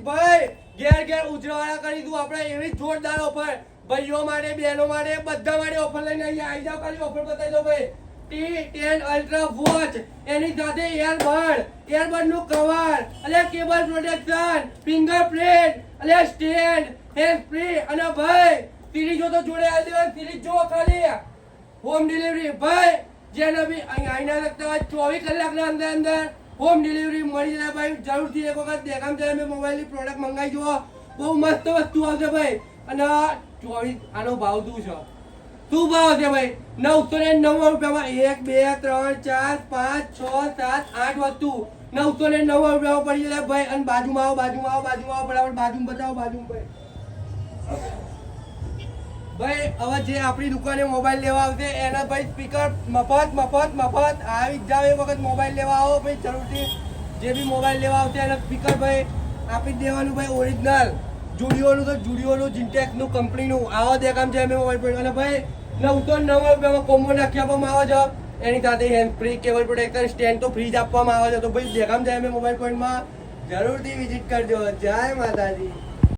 ભાઈ ઘેર ઘેર ઉજળવાળા કરીશું આપણે એવી જોરદાર ઓફર ભાઈઓ માટે બહેનો માટે બધા માટે ઓફર લઈને અહીંયા આવી જાવ ખાલી ઓફર બતાવી દો ભાઈ T10 અલ્ટ્રા વોચ એની સાથે એરબડ નું કવર અને કેબલ પ્રોટેક્શન ફિંગરપ્રિન્ટ અને સ્ટેન્ડ હેન્ડ ફ્રી અને ભાઈ સિરીઝો તો જોડે આવી દેવા સિરીઝ જો ખાલી હોમ ડિલિવરી ભાઈ જેને બી અહીંયા લગતા હોય 24 કલાકના અંદર હોમ ડિલિવરી મળી જાય ભાઈ જરૂરથી એક વખત દેખામ જાય મેં મોબાઈલની પ્રોડક્ટ મંગાવી જુઓ બહુ મસ્ત વસ્તુ આવશે ભાઈ અને 24 આનો ભાવ શું ભાવ છે ભાઈ 999 રૂપિયામાં 1 2 3 4 5 6 7 8 વસ્તુ 999 રૂપિયામાં પડી જાય ભાઈ અને બાજુમાં આવો બરાબર બાજુમાં બતાવો ભાઈ ભાઈ હવે જે આપણી દુકાને મોબાઈલ લેવા આવશે એના ભાઈ સ્પીકર મફત આવી જ જાવ એક વખત મોબાઈલ લેવા આવો ભાઈ જરૂરથી જે બી મોબાઈલ લેવા આવશે એના સ્પીકર ભાઈ આપી જ દેવાનું ભાઈ ઓરિજિનલ જુડિયોનું જિન્ટેક્સનું કંપનીનું આવો દેખામ છે અમે મોબાઈલ પર અને ભાઈ 999 રૂપિયામાં કોમ્બો નાખી આપવામાં આવે છે એની સાથે hand free cable protection stand તો ફ્રી જ આપવામાં આવે છે તો ભાઈ દેખામ છે અમે મોબાઈલ પોઈન્ટમાં જરૂરથી વિઝિટ કરજો જય માતાજી.